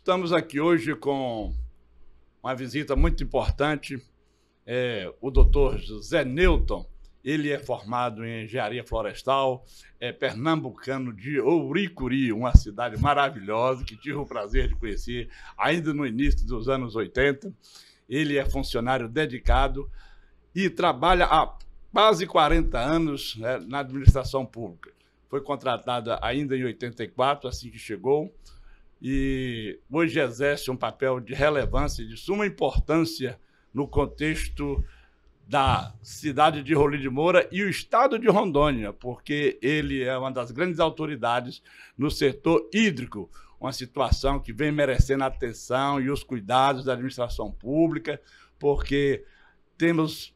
Estamos aqui hoje com uma visita muito importante, o doutor José Newton. Ele é formado em engenharia florestal, é pernambucano de Ouricuri, uma cidade maravilhosa que tive o prazer de conhecer ainda no início dos anos 80. Ele é funcionário dedicado e trabalha há quase 40 anos, né, na administração pública. Foi contratado ainda em 84, assim que chegou, e hoje exerce um papel de relevância e de suma importância no contexto da cidade de Rolim de Moura e o estado de Rondônia, porque ele é uma das grandes autoridades no setor hídrico, uma situação que vem merecendo a atenção e os cuidados da administração pública, porque temos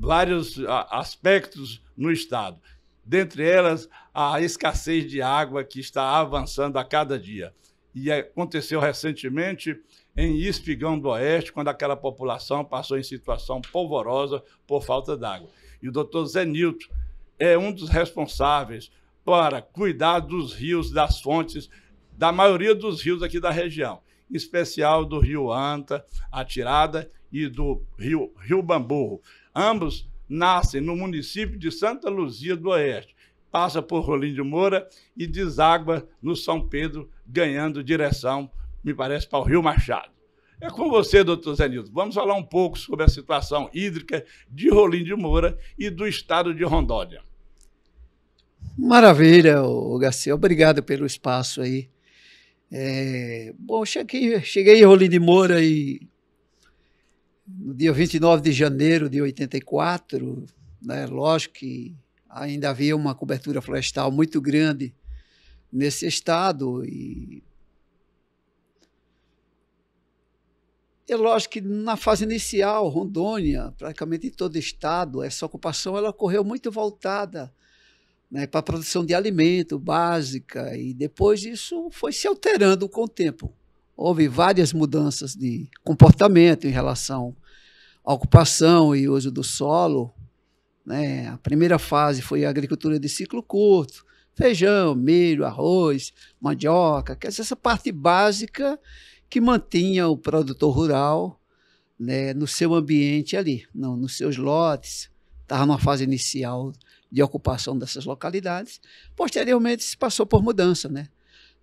vários aspectos no estado, dentre elas a escassez de água que está avançando a cada dia. E aconteceu recentemente em Espigão do Oeste, quando aquela população passou em situação polvorosa por falta d'água. E o doutor Zé Newton é um dos responsáveis para cuidar dos rios, das fontes, da maioria dos rios aqui da região, em especial do rio Anta, a Tirada, e do rio Bamburro. Ambos nascem no município de Santa Luzia do Oeste, passa por Rolim de Moura e deságua no São Pedro, ganhando direção, me parece, para o Rio Machado. É com você, doutor Zé Newton. Vamos falar um pouco sobre a situação hídrica de Rolim de Moura e do estado de Rondônia. Maravilha, Garcia. Obrigado pelo espaço aí. Bom, cheguei em Rolim de Moura e no dia 29 de janeiro de 84, né, lógico que ainda havia uma cobertura florestal muito grande nesse estado e é lógico que na fase inicial, Rondônia, praticamente em todo o estado, essa ocupação ela ocorreu muito voltada, né, para a produção de alimento básica e depois isso foi se alterando com o tempo. Houve várias mudanças de comportamento em relação à ocupação e uso do solo, né? A primeira fase foi a agricultura de ciclo curto, feijão, milho, arroz, mandioca, que é essa parte básica que mantinha o produtor rural, né, no seu ambiente ali, nos seus lotes, estava numa fase inicial de ocupação dessas localidades. Posteriormente se passou por mudança, né?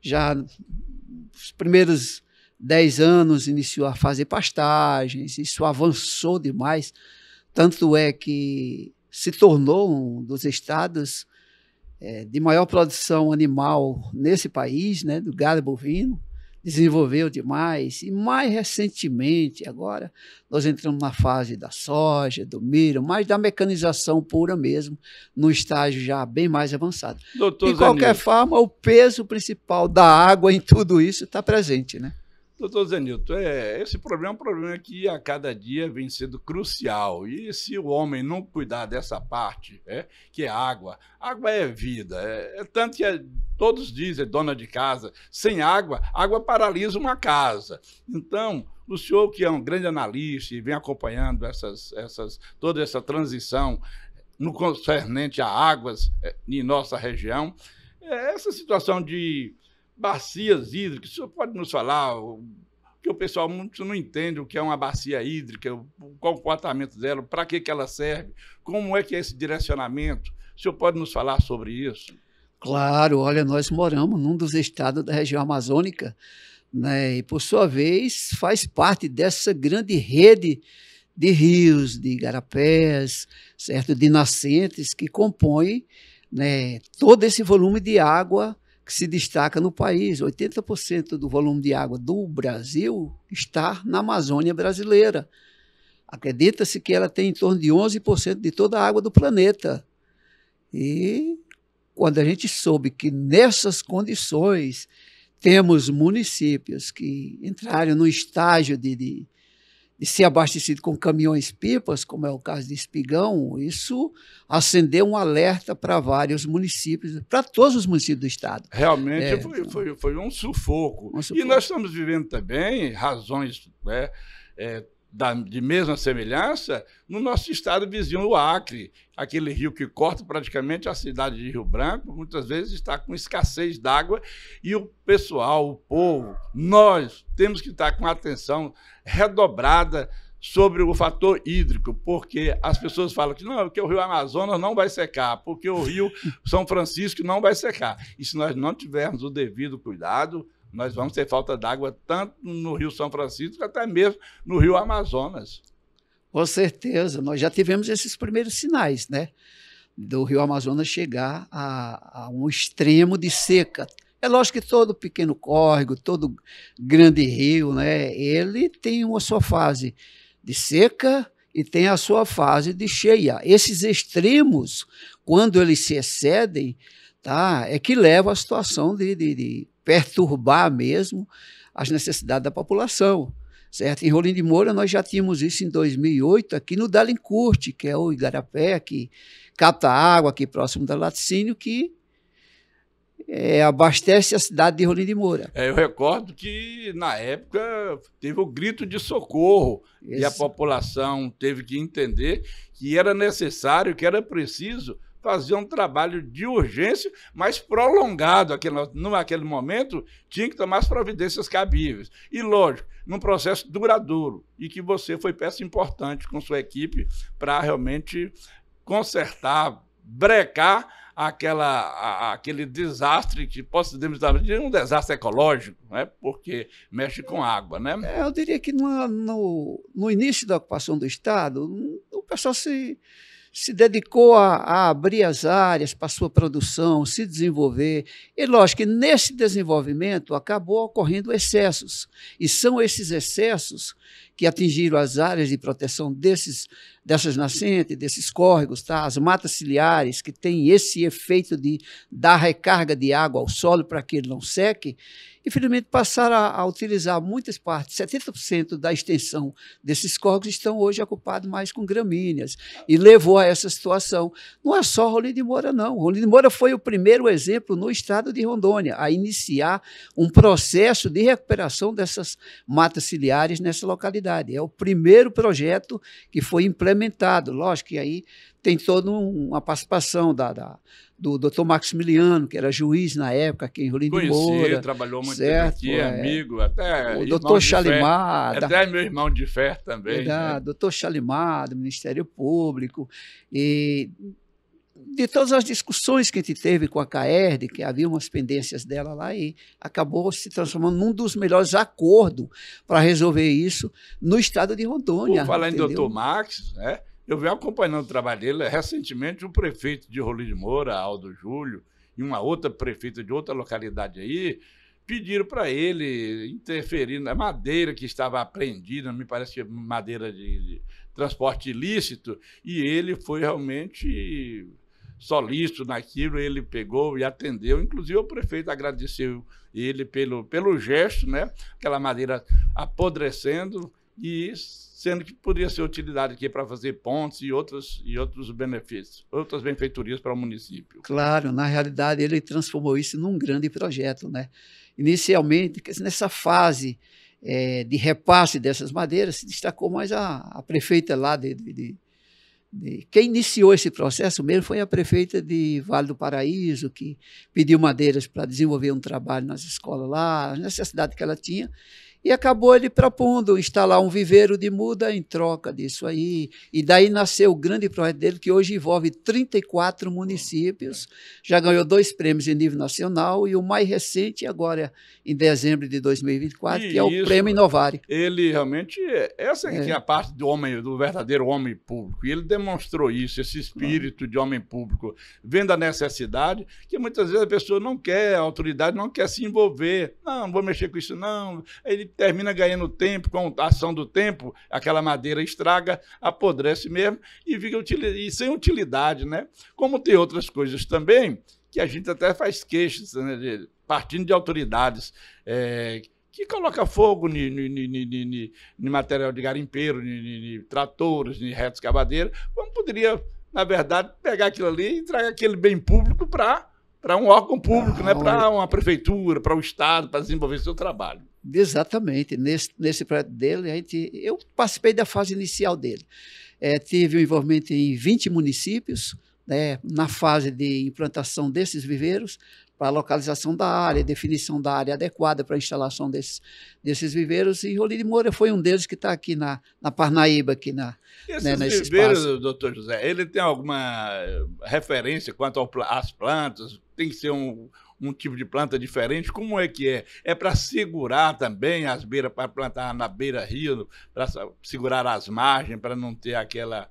Já nos primeiros 10 anos iniciou a fazer pastagens, isso avançou demais, tanto é que se tornou um dos estados de maior produção animal nesse país, né, do gado bovino, desenvolveu demais, e mais recentemente, agora, nós entramos na fase da soja, do milho, mais da mecanização pura mesmo, num estágio já bem mais avançado. Doutor de qualquer forma, o peso principal da água em tudo isso está presente, né? Doutor Zé Newton, esse problema é um problema que a cada dia vem sendo crucial. E se o homem não cuidar dessa parte, que é água é vida. Tanto que todos dizem, dona de casa, sem água, água paralisa uma casa. Então, o senhor que é um grande analista e vem acompanhando toda essa transição no concernente a águas em nossa região, essa situação de bacias hídricas, o senhor pode nos falar, que o pessoal muito não entende o que é uma bacia hídrica, qual o comportamento dela, para que ela serve, como é que é esse direcionamento? O senhor pode nos falar sobre isso? Claro, olha, nós moramos num dos estados da região amazônica, né, e por sua vez faz parte dessa grande rede de rios, de igarapés, certo, de nascentes que compõem, né, todo esse volume de água que se destaca no país. 80% do volume de água do Brasil está na Amazônia brasileira. Acredita-se que ela tem em torno de 11% de toda a água do planeta. E quando a gente soube que nessas condições temos municípios que entraram no estágio de ser abastecido com caminhões-pipas, como é o caso de Espigão, isso acendeu um alerta para vários municípios, para todos os municípios do estado. Realmente foi um sufoco. E nós estamos vivendo também razões de mesma semelhança no nosso estado vizinho, o Acre, aquele rio que corta praticamente a cidade de Rio Branco, muitas vezes está com escassez d'água e o pessoal, o povo, nós temos que estar com atenção redobrada sobre o fator hídrico, porque as pessoas falam que não, que o rio Amazonas não vai secar, porque o rio São Francisco não vai secar. E se nós não tivermos o devido cuidado, nós vamos ter falta d'água tanto no rio São Francisco, até mesmo no rio Amazonas. Com certeza, nós já tivemos esses primeiros sinais, né? Do rio Amazonas chegar a um extremo de seca. É lógico que todo pequeno córrego, todo grande rio, né? Ele tem a sua fase de seca e tem a sua fase de cheia. Esses extremos, quando eles se excedem, tá? É que leva à situação de perturbar mesmo as necessidades da população, certo? Em Rolim de Moura nós já tínhamos isso em 2008, aqui no Dalencourt, que é o igarapé, que capta água aqui próximo da Laticínio, que abastece a cidade de Rolim de Moura. Eu recordo que, na época, teve o grito de socorro e a população teve que entender que era necessário, que era preciso fazer um trabalho de urgência, mas prolongado. Naquele momento, tinha que tomar as providências cabíveis. E, lógico, num processo duradouro, e que você foi peça importante com sua equipe para realmente consertar, brecar aquele desastre que podemos estar de um desastre ecológico, né? Porque mexe com água, né? Eu diria que no início da ocupação do Estado, o pessoal se dedicou a abrir as áreas para sua produção, se desenvolver. E, lógico, que nesse desenvolvimento acabou ocorrendo excessos. E são esses excessos que atingiram as áreas de proteção dessas nascentes, desses córregos, tá? As matas ciliares, que têm esse efeito de dar recarga de água ao solo para que ele não seque, infelizmente passaram a utilizar muitas partes, 70% da extensão desses córregos estão hoje ocupados mais com gramíneas, e levou a essa situação. Não é só Rolim de Moura, não. Rolim de Moura foi o primeiro exemplo no estado de Rondônia a iniciar um processo de recuperação dessas matas ciliares nessa localidade. É o primeiro projeto que foi implementado. Lógico que aí tem toda uma participação do doutor Maximiliano, que era juiz na época aqui em Rolim de Moura. Trabalhou muito tempo aqui, amigo, até o doutor Chalimar. Até meu irmão de fé também. Né? Doutor Chalimar, do Ministério Público. E de todas as discussões que a gente teve com a CAERD, que havia umas pendências dela lá, e acabou se transformando num dos melhores acordos para resolver isso no estado de Rondônia. Por falar em doutor Max, né? Eu venho acompanhando o trabalho dele. Recentemente, o prefeito de Rolim de Moura, Aldo Júlio, e uma outra prefeita de outra localidade aí, pediram para ele interferir na madeira que estava apreendida, me parece que madeira de transporte ilícito, e ele foi realmente solícito naquilo, ele pegou e atendeu. Inclusive, o prefeito agradeceu ele pelo gesto, né? Aquela madeira apodrecendo e sendo que poderia ser utilidade aqui para fazer pontes e outros benefícios, outras benfeitorias para o município. Claro, na realidade ele transformou isso num grande projeto, né? Inicialmente, nessa fase de repasse dessas madeiras, se destacou mais a prefeita lá quem iniciou esse processo mesmo foi a prefeita de Vale do Paraíso, que pediu madeiras para desenvolver um trabalho nas escolas lá, a necessidade que ela tinha. E acabou ele propondo instalar um viveiro de muda em troca disso aí. E daí nasceu o grande projeto dele, que hoje envolve 34 municípios, já ganhou 2 prêmios em nível nacional, e o mais recente, agora em dezembro de 2024, que é o Prêmio Inovare. Ele realmente, essa aqui é a parte do verdadeiro homem público, e ele demonstrou isso, esse espírito de homem público, vendo a necessidade, que muitas vezes a pessoa não quer, a autoridade não quer se envolver. Não vou mexer com isso, não. Ele termina ganhando tempo, com a ação do tempo, aquela madeira estraga, apodrece mesmo e fica sem utilidade, né? Como tem outras coisas também, que a gente até faz queixas, né, partindo de autoridades que coloca fogo em material de garimpeiro, em tratores, em retos cavadeiros. Como poderia, na verdade, pegar aquilo ali e entregar aquele bem público para um órgão público, né? Para uma prefeitura, para o Estado, para desenvolver seu trabalho. Exatamente. Nesse projeto dele, eu participei da fase inicial dele. Tive um envolvimento em 20 municípios, né, na fase de implantação desses viveiros, para a localização da área, definição da área adequada para a instalação desses viveiros, e Rolim de Moura foi um deles que está aqui na Parnaíba, aqui nesse viveiros, espaço. doutor José, ele tem alguma referência quanto às plantas? Tem que ser um tipo de planta diferente? Como é que é? É para segurar também as beiras, para plantar na beira-rio, para segurar as margens, para não ter aquela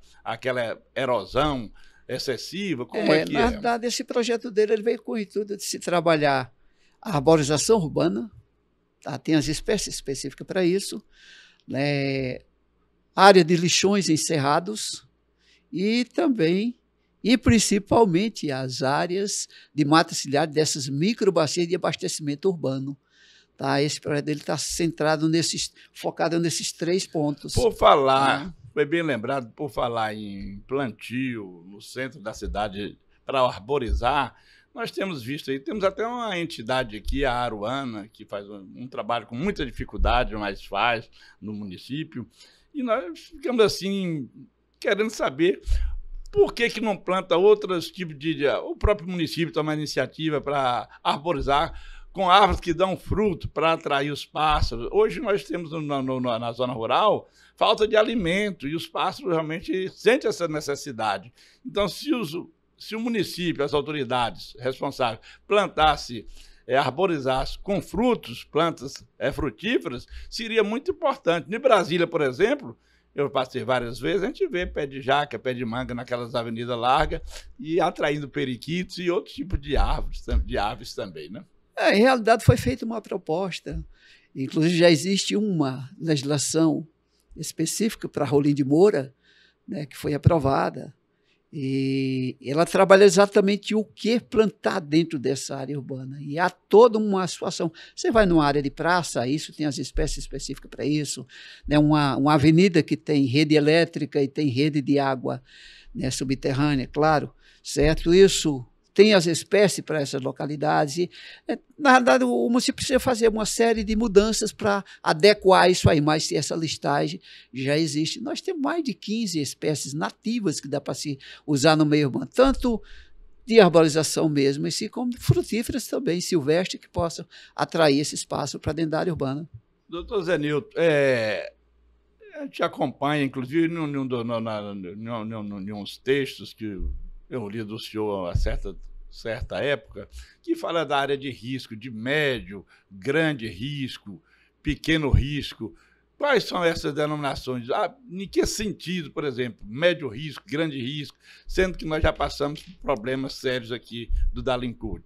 erosão excessiva? Como é que Na verdade, esse projeto dele ele veio com o intuito de se trabalhar a arborização urbana, tá? Tem as espécies específicas para isso, né? Área de lixões encerrados e também, e principalmente, as áreas de mata ciliar dessas microbacias de abastecimento urbano. Tá? Esse projeto dele está focado nesses 3 pontos. Por falar, foi bem lembrado, por falar em plantio no centro da cidade para arborizar, nós temos visto aí, temos até uma entidade aqui, a Aruana, que faz um trabalho com muita dificuldade, mas faz no município, e nós ficamos assim, querendo saber por que não planta outros tipos o próprio município toma iniciativa para arborizar com árvores que dão fruto para atrair os pássaros. Hoje nós temos na zona rural falta de alimento e os pássaros realmente sentem essa necessidade. Então, se o município, as autoridades responsáveis, arborizasse com frutos, plantas frutíferas, seria muito importante. Em Brasília, por exemplo, eu passei várias vezes, a gente vê pé de jaca, pé de manga naquelas avenidas largas e atraindo periquitos e outros tipos de aves também, né? Em realidade, foi feita uma proposta, inclusive já existe uma legislação específica para Rolim de Moura, né, que foi aprovada, e ela trabalha exatamente o que plantar dentro dessa área urbana. E há toda uma situação. Você vai numa área de praça, isso tem as espécies específicas para isso, né, uma avenida que tem rede elétrica e tem rede de água, né, subterrânea, claro, certo? Isso tem as espécies para essas localidades. E, na verdade, o município precisa fazer uma série de mudanças para adequar isso aí, mas se essa listagem já existe. Nós temos mais de 15 espécies nativas que dá para se usar no meio urbano, tanto de arborização mesmo, assim como frutíferas também, silvestres, que possam atrair esse espaço para dentro da área urbana. Doutor Zé Nilton, a gente acompanha, inclusive, em uns textos que eu li do senhor a certa época, que fala da área de risco, de médio, grande risco, pequeno risco. Quais são essas denominações? Em que sentido, por exemplo, médio risco, grande risco, sendo que nós já passamos por problemas sérios aqui do Dalincourt?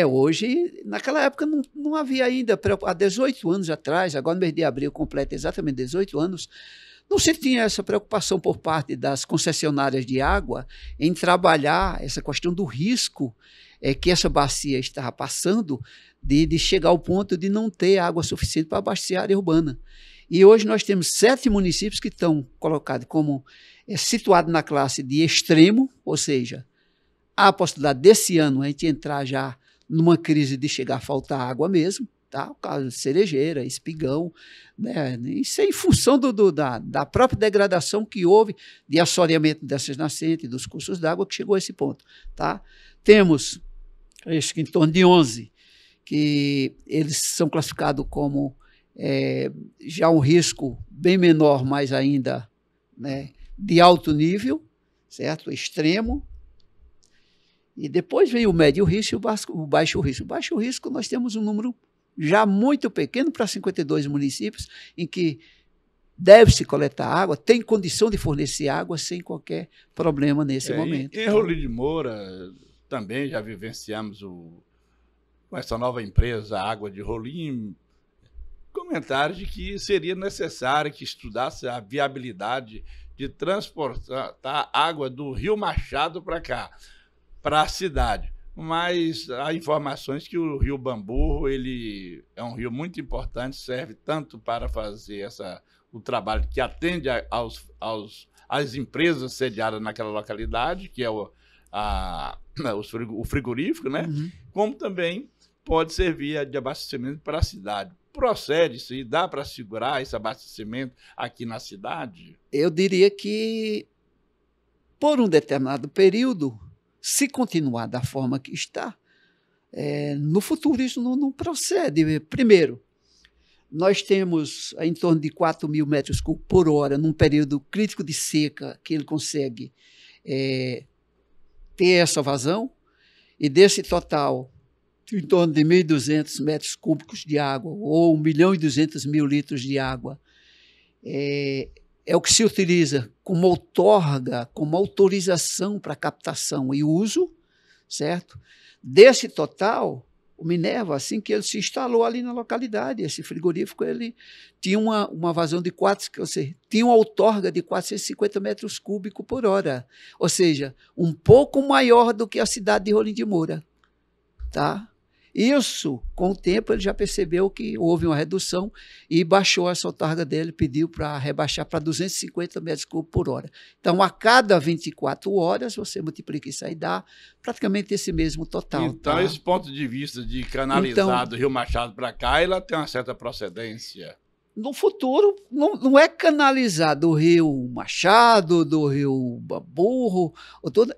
Hoje, naquela época não havia ainda, há 18 anos atrás, agora no mês de abril completa exatamente 18 anos, não se tinha essa preocupação por parte das concessionárias de água em trabalhar essa questão do risco que essa bacia estava passando de chegar ao ponto de não ter água suficiente para abastecer a área urbana. E hoje nós temos 7 municípios que estão colocados como situados na classe de extremo, ou seja, há a possibilidade desse ano a gente entrar já numa crise de chegar a faltar água mesmo. Tá? O caso de Cerejeira, Espigão, né? Isso é em função da própria degradação que houve de assoreamento dessas nascentes, dos cursos d'água, que chegou a esse ponto. Tá? Temos, acho que em torno de 11, que eles são classificados como já um risco bem menor, mas ainda, né, de alto nível, certo? Extremo. E depois vem o médio risco e o baixo risco. O baixo risco nós temos um número já muito pequeno para 52 municípios, em que deve-se coletar água, tem condição de fornecer água sem qualquer problema nesse momento. Em Rolim de Moura também já vivenciamos com essa nova empresa, a Água de Rolim, comentários de que seria necessário que estudasse a viabilidade de transportar água do Rio Machado para cá, para a cidade. Mas há informações que o Rio Bamburro ele é um rio muito importante, serve tanto para fazer o trabalho que atende às empresas sediadas naquela localidade, que é o frigorífico, né? Uhum. Como também pode servir de abastecimento para a cidade. procede isso aí? Dá para segurar esse abastecimento aqui na cidade? Eu diria que, por um determinado período, se continuar da forma que está, no futuro isso não procede. Primeiro, nós temos em torno de 4.000 metros cúbicos por hora num período crítico de seca que ele consegue ter essa vazão, e desse total, em torno de 1.200 metros cúbicos de água, ou 1.200.000 litros de água, é o que se utiliza como outorga, como autorização para captação e uso, certo? Desse total, o Minerva, assim que ele se instalou ali na localidade, esse frigorífico, ele tinha uma vazão de tinha uma outorga de 450 metros cúbicos por hora, ou seja, um pouco maior do que a cidade de Rolim de Moura, tá? Isso, com o tempo, ele já percebeu que houve uma redução e baixou essa outorga dele, pediu para rebaixar para 250 metros cúbicos por hora. Então, a cada 24 horas, você multiplica isso aí, dá praticamente esse mesmo total. Então, tá? esse ponto de vista de canalizar do Rio Machado para cá, ela tem uma certa procedência. No futuro, não é canalizar do Rio Machado, do Rio Bamburro,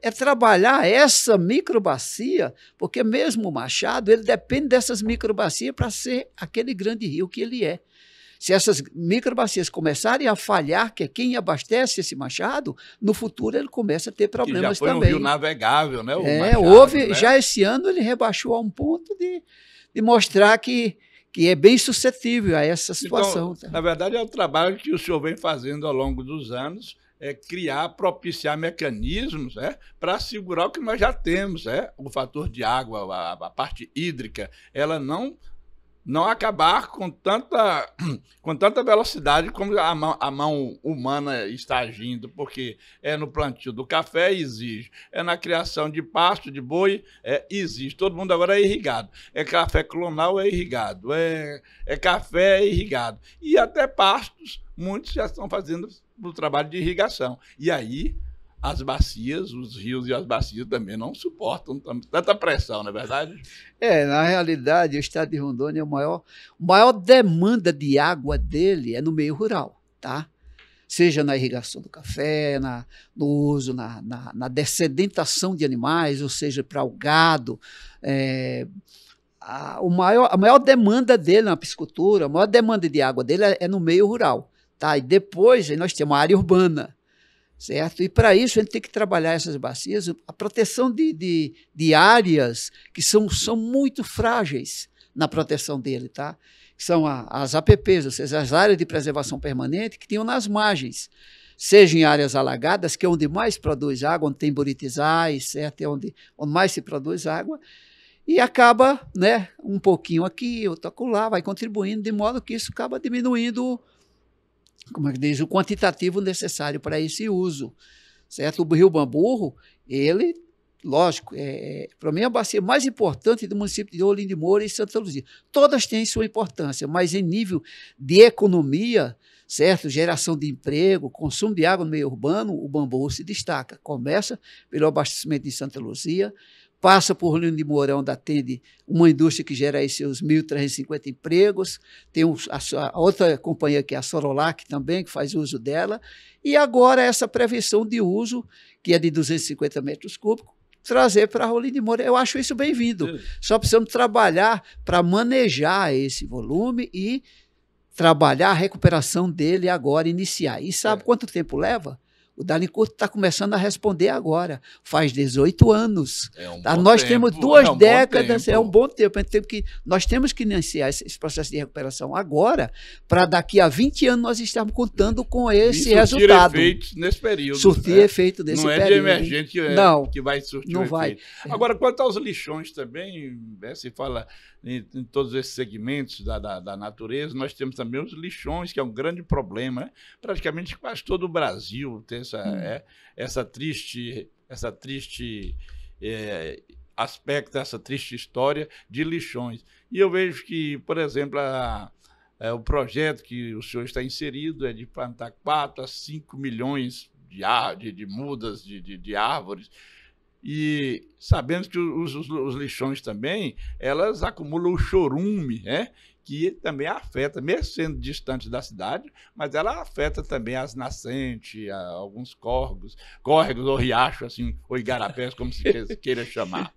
é trabalhar essa microbacia, porque mesmo o Machado, ele depende dessas microbacias para ser aquele grande rio que ele é. Se essas microbacias começarem a falhar, que é quem abastece esse Machado, no futuro ele começa a ter problemas também. Já foi um rio navegável, né? Machado, né? Já esse ano ele rebaixou a um ponto de mostrar que é bem suscetível a essa situação. Então, na verdade, é o trabalho que o senhor vem fazendo ao longo dos anos, propiciar mecanismos para assegurar o que nós já temos, o fator de água, a parte hídrica, ela não acabar com tanta velocidade como a mão humana está agindo, porque no plantio do café exige, na criação de pasto, de boi, exige. Todo mundo agora é irrigado. Café clonal é irrigado, café é irrigado. E até pastos, muitos já estão fazendo o trabalho de irrigação. E aí as bacias, os rios e as bacias também não suportam tanta pressão, não é verdade? Na realidade, o estado de Rondônia, maior demanda de água dele é no meio rural, tá? Seja na irrigação do café, no uso, na dessedentação de animais, ou seja, para o gado. A maior demanda dele na piscicultura, a maior demanda de água dele é no meio rural, tá? E depois nós temos a área urbana, certo? E para isso a gente tem que trabalhar essas bacias, a proteção de áreas que são muito frágeis na proteção dele, tá? Que são as APPs, ou seja, as áreas de preservação permanente que tinham nas margens, seja em áreas alagadas, que é onde mais produz água, onde tem buritizais, certo? É onde mais se produz água, e acaba, né, um pouquinho aqui, outro acolá, vai contribuindo, de modo que isso acaba diminuindo, como é que diz, o quantitativo necessário para esse uso, certo? O Rio Bamburro, ele, lógico, para mim é a bacia mais importante do município de Rolim de Moura e Santa Luzia. Todas têm sua importância, mas em nível de economia, certo? Geração de emprego, consumo de água no meio urbano, o Bamburro se destaca. Começa pelo abastecimento de Santa Luzia, passa por Rolim de Moura, onde atende uma indústria que gera aí seus 1.350 empregos, tem a outra companhia que é a Sorolac também, que faz uso dela, e agora essa prevenção de uso, que é de 250 metros cúbicos, trazer para Rolim de Moura. Eu acho isso bem-vindo. Só precisamos trabalhar para manejar esse volume e trabalhar a recuperação dele agora, iniciar. E sabe quanto tempo leva? O Dalincourt está começando a responder agora. Faz 18 anos. Nós temos 2 décadas, é um bom tempo. Nós temos que iniciar esse processo de recuperação agora, para daqui a 20 anos nós estarmos contando com esse resultado. Surtir efeitos nesse período. Surtir efeito nesse período. Não é de emergente que vai surtir não efeito. Vai. Agora, quanto aos lixões também, se fala em todos esses segmentos da natureza, nós temos também os lixões, que é um grande problema. Praticamente quase todo o Brasil tem essa triste aspecto, essa triste história de lixões. E eu vejo que, por exemplo, o projeto que o senhor está inserido é de plantar 4 a 5 milhões de mudas de árvores. E sabendo que os lixões também, elas acumulam o chorume, né? Que também afeta, mesmo sendo distante da cidade, mas ela afeta também as nascentes, alguns córregos ou riachos, assim, ou igarapés, como se queira chamar.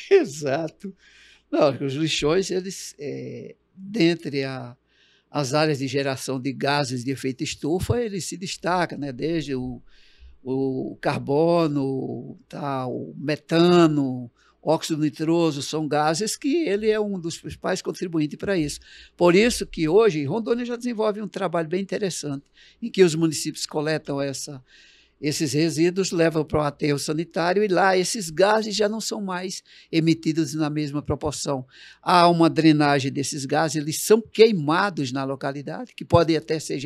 Exato. Não, os lixões, eles, dentre as áreas de geração de gases de efeito estufa, eles se destacam, né? Desde o carbono, tá, o metano, óxido nitroso, são gases que ele é um dos principais contribuintes para isso. Por isso que hoje Rondônia já desenvolve um trabalho bem interessante, em que os municípios coletam esses resíduos, levam para o aterro sanitário e lá esses gases já não são mais emitidos na mesma proporção. Há uma drenagem desses gases, eles são queimados na localidade, que podem até ser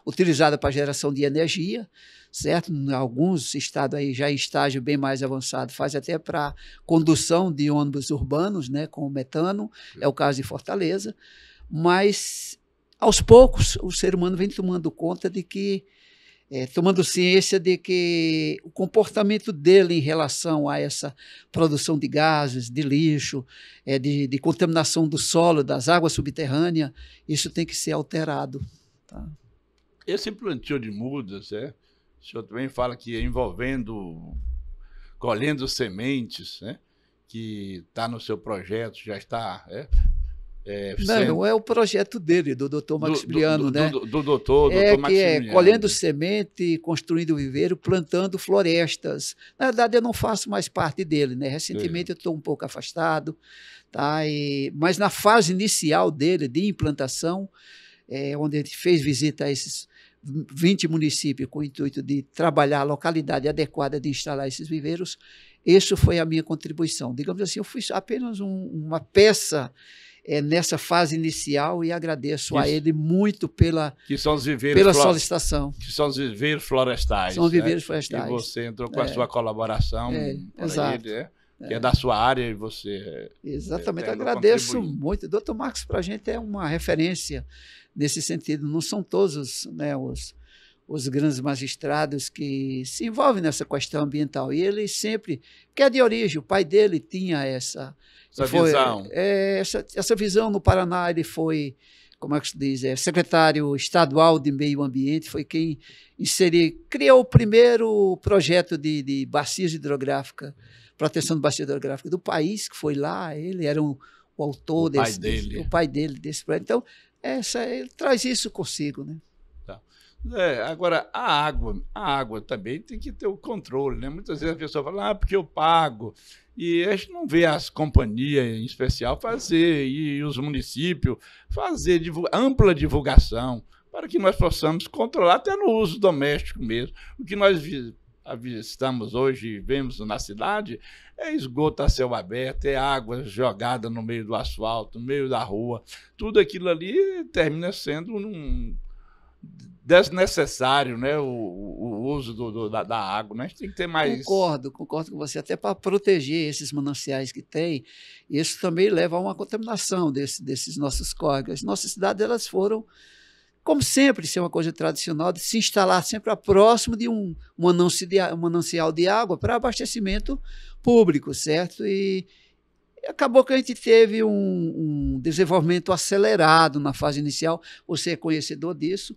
utilizada para geração de energia, certo? Em alguns estados aí já em estágio bem mais avançado, faz até para condução de ônibus urbanos, né, com metano, é o caso de Fortaleza, mas aos poucos o ser humano vem tomando conta de que tomando ciência de que o comportamento dele em relação a essa produção de gases, de lixo, de contaminação do solo, das águas subterrâneas, isso tem que ser alterado. Tá? Esse plantio de mudas, o senhor também fala que colhendo sementes, né, que está no seu projeto, já está... Não é o projeto dele, do doutor Maximiliano, né? Do doutor Maximiliano. Colhendo semente, construindo viveiro, plantando florestas. Na verdade, eu não faço mais parte dele, né? Recentemente eu estou um pouco afastado, tá? Mas na fase inicial dele, de implantação, onde ele fez visita a esses 20 municípios com o intuito de trabalhar a localidade adequada de instalar esses viveiros, isso foi a minha contribuição. Digamos assim, eu fui apenas uma peça nessa fase inicial e agradeço a ele muito pela solicitação. Que são os viveiros florestais. São os viveiros florestais. E você entrou com a sua colaboração exato. Ele, que é da sua área e você... Exatamente, agradeço muito. O Dr. Marcos, para a gente, é uma referência nesse sentido. Não são todos, né, os grandes magistrados que se envolvem nessa questão ambiental. E ele sempre, que é de origem, o pai dele tinha essa visão. Essa visão no Paraná. Ele foi, como é que se diz, secretário estadual de meio ambiente, foi quem criou o primeiro projeto de bacias hidrográficas, proteção de bacia hidrográfica do país, que foi lá, ele era o autor o pai dele desse projeto. Então, ele traz isso consigo, né? Agora, a água também tem que ter o controle, né? Muitas vezes a pessoa fala, porque eu pago. E a gente não vê as companhias, em especial, e os municípios fazer ampla divulgação para que nós possamos controlar até no uso doméstico mesmo. O que nós avistamos hoje e vemos na cidade é esgoto a céu aberto, é água jogada no meio do asfalto, no meio da rua. Tudo aquilo ali termina sendo desnecessário, né, o uso da água, né? A gente tem que ter mais... Concordo com você, até para proteger esses mananciais que tem, isso também leva a uma contaminação desses nossos córregos. Nossas cidades, elas foram, como sempre, isso é uma coisa tradicional, de se instalar sempre próximo de um manancial de água para abastecimento público, certo? E acabou que a gente teve um desenvolvimento acelerado na fase inicial, você é conhecedor disso.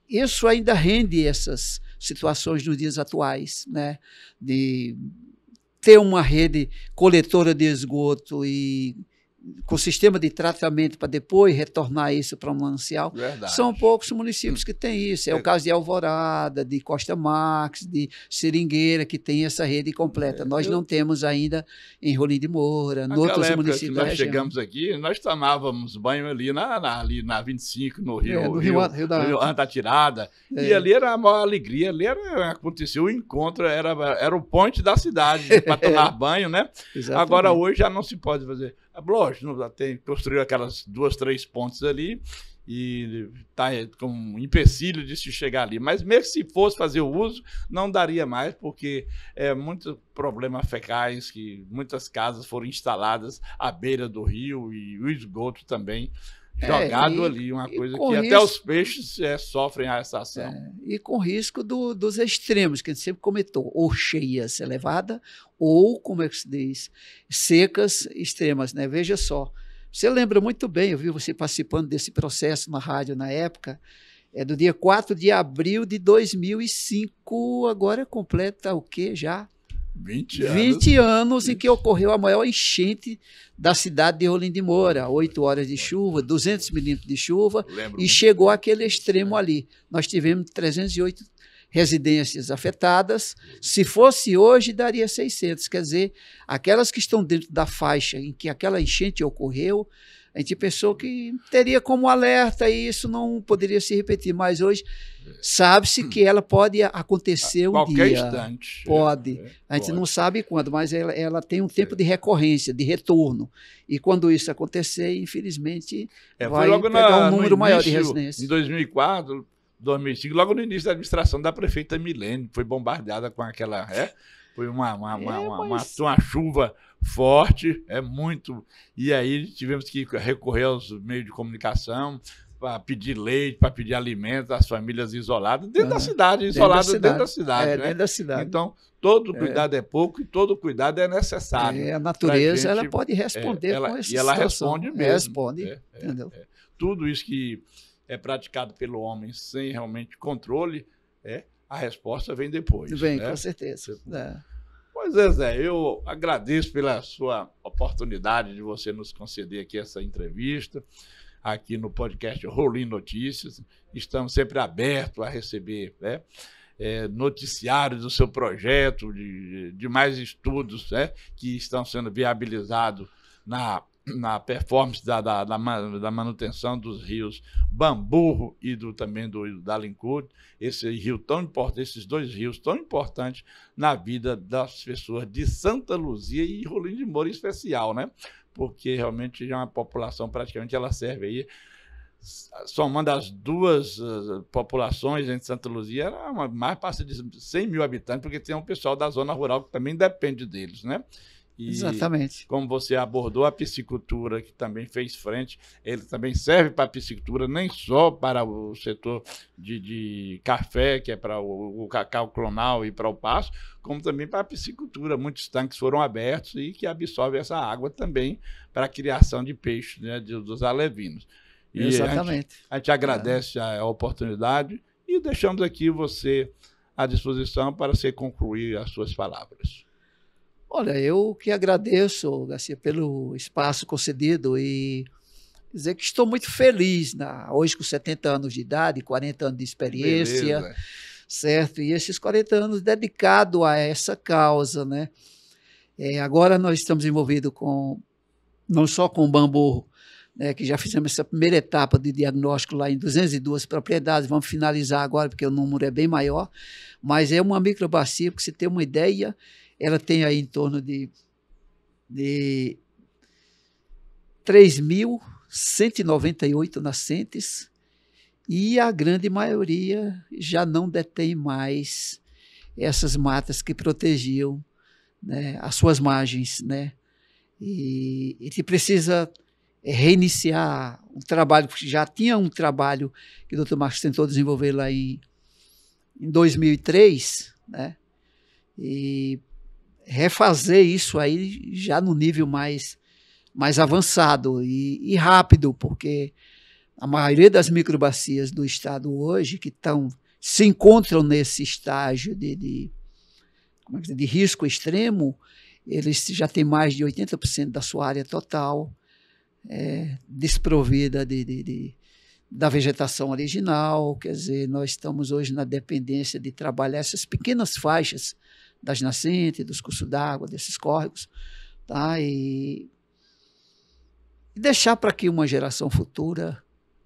Isso ainda rende essas situações nos dias atuais, né? De ter uma rede coletora de esgoto e com sistema de tratamento para depois retornar isso para um manancial. Verdade. São poucos municípios que têm isso. É o caso de Alvorada, de Costa Marques, de Seringueira, que tem essa rede completa. Nós não temos ainda em Rolim de Moura, em outros municípios da região. Nós chegamos aqui, nós tomávamos banho ali na 25, no Rio Antatirada, e ali era a maior alegria, ali aconteceu o encontro, era o ponte da cidade para tomar banho, né? Exatamente. Agora, hoje já não se pode fazer. Lógico, construiu aquelas 2, 3 pontes ali e está com um empecilho de se chegar ali. Mas mesmo se fosse fazer o uso, não daria mais, porque muitos problemas fecais, que muitas casas foram instaladas à beira do rio e o esgoto também jogado ali, uma coisa que risco, até os peixes sofrem essa ação. E com risco dos extremos, que a gente sempre comentou, ou cheias elevada, ou, como é que se diz, secas extremas, né? Veja só, você lembra muito bem, eu vi você participando desse processo na rádio na época, do dia 4 de abril de 2005, agora completa o quê já? 20 anos. 20 anos em que ocorreu a maior enchente da cidade de Rolim de Moura, 8 horas de chuva, 200 milímetros de chuva, e chegou àquele extremo ali. Nós tivemos 308 residências afetadas. Se fosse hoje, daria 600. Quer dizer, aquelas que estão dentro da faixa em que aquela enchente ocorreu, a gente pensou que teria como alerta e isso não poderia se repetir, mas hoje sabe-se que ela pode acontecer um dia. Qualquer instante. Pode. A gente não sabe quando, mas ela tem um tempo de recorrência, de retorno. E quando isso acontecer, infelizmente, vai pegar um número maior de residências. Em 2004, 2005, logo no início da administração da prefeita Milene, foi bombardeada com aquela... Foi uma chuva forte, muito. E aí tivemos que recorrer aos meios de comunicação para pedir leite, para pedir alimento às famílias isoladas, dentro da cidade, isoladas dentro da cidade. Né? Dentro da cidade. Então, todo cuidado é pouco e todo cuidado é necessário. A natureza ela pode responder com essa situação. E ela responde mesmo. Responde, entendeu? Tudo isso que é praticado pelo homem sem realmente controle, a resposta vem depois. Vem, com certeza. Pois é, Zé, eu agradeço pela sua oportunidade de você nos conceder aqui essa entrevista, aqui no podcast Rolim Notícias. Estamos sempre abertos a receber noticiários do seu projeto, de mais estudos que estão sendo viabilizados na performance da manutenção dos rios Bamburro e também da Alincourt, esse rio tão importante, esses dois rios tão importantes na vida das pessoas de Santa Luzia e Rolim de Moura em especial, né? Porque realmente já é uma população, praticamente ela serve aí, somando as duas populações entre Santa Luzia, era mais passa de 100 mil habitantes, porque tem um pessoal da zona rural que também depende deles, né? E, exatamente. Como você abordou, a piscicultura, que também fez frente, ele também serve para a piscicultura, nem só para o setor de café, que é para o cacau clonal e para o pasto, como também para a piscicultura. Muitos tanques foram abertos e que absorvem essa água também para a criação de peixes, né, dos alevinos. E exatamente. A gente agradece a oportunidade e deixamos aqui você à disposição para você concluir as suas palavras. Olha, eu que agradeço, Garcia, pelo espaço concedido e dizer que estou muito feliz, hoje com 70 anos de idade, 40 anos de experiência, beleza, certo? E esses 40 anos dedicados a essa causa, né? Agora nós estamos envolvidos não só com o Bamburro, né, que já fizemos essa primeira etapa de diagnóstico lá em 202 propriedades, vamos finalizar agora porque o número é bem maior, mas é uma microbacia, para você ter uma ideia, ela tem aí em torno de 3.198 nascentes e a grande maioria já não detém mais essas matas que protegiam, né, as suas margens, né? E a gente precisa reiniciar um trabalho, porque já tinha um trabalho que o Dr. Marcos tentou desenvolver lá em 2003, né? E refazer isso aí já no nível mais avançado e rápido, porque a maioria das microbacias do estado hoje que se encontram nesse estágio de risco extremo, eles já têm mais de 80% da sua área total desprovida da vegetação original. Quer dizer, nós estamos hoje na dependência de trabalhar essas pequenas faixas das nascentes, dos cursos d'água, desses córregos, tá? E deixar para que uma geração futura,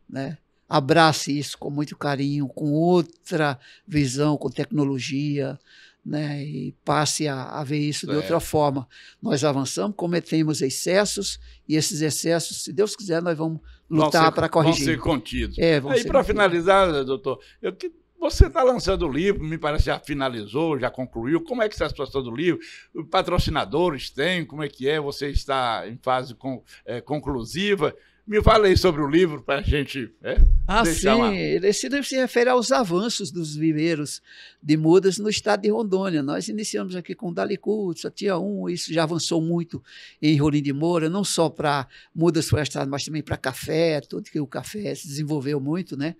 né, abrace isso com muito carinho, com outra visão, com tecnologia, né, e passe a ver isso de outra forma. Nós avançamos, cometemos excessos, e esses excessos, se Deus quiser, nós vamos lutar para corrigir. Vão ser contidos. Aí, para finalizar, doutor, você está lançando o livro, me parece que já finalizou, já concluiu. Como é que está a situação do livro? Patrocinadores tem? Como é que é? Você está em fase conclusiva? Me fala aí sobre o livro para a gente deixar sim. Esse livro se refere aos avanços dos viveiros de mudas no estado de Rondônia. Nós iniciamos aqui com Dalicut, só tinha um, isso já avançou muito em Rolim de Moura, não só para mudas florestais, mas também para café, tudo que o café se desenvolveu muito, né?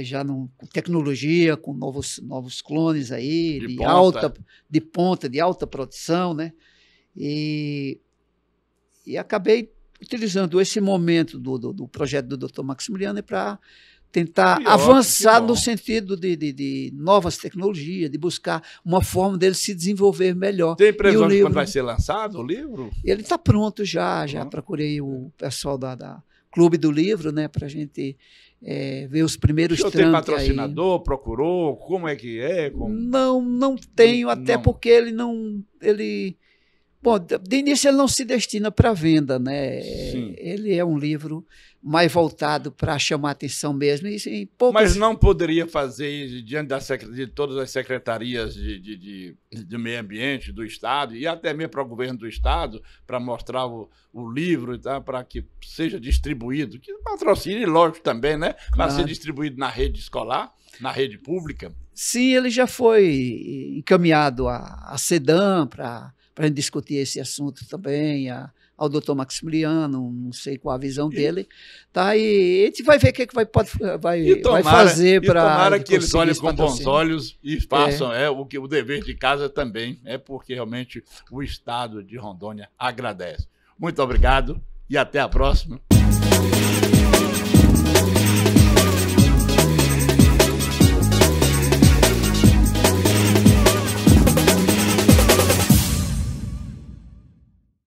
Já com tecnologia, com novos clones aí, de ponta, de alta produção, né? E acabei utilizando esse momento do projeto do Dr. Maximiliano para tentar avançar no sentido de novas tecnologias, de buscar uma forma dele se desenvolver melhor. Tem previsão de quando vai ser lançado o livro? Ele está pronto já procurei o pessoal da Clube do Livro, né, para a gente ver os primeiros trâmites. Tem patrocinador, procurou? Como é que é? Não tenho, até porque bom, de início ele não se destina para venda, né? Sim. Ele é um livro mais voltado para chamar atenção mesmo. Mas não poderia fazer diante de todas as secretarias de meio ambiente do Estado e até mesmo para o governo do Estado, para mostrar o livro, tá? Para que seja distribuído, que patrocine, lógico, também, né? Para ser distribuído na rede escolar, na rede pública. Sim, ele já foi encaminhado à SEDAM para a gente discutir esse assunto também, ao doutor Maximiliano, não sei qual a visão dele, tá? E a gente vai ver o que vai fazer para... Tomara que eles olhem com bons olhos e façam o dever de casa também, porque realmente o Estado de Rondônia agradece. Muito obrigado e até a próxima.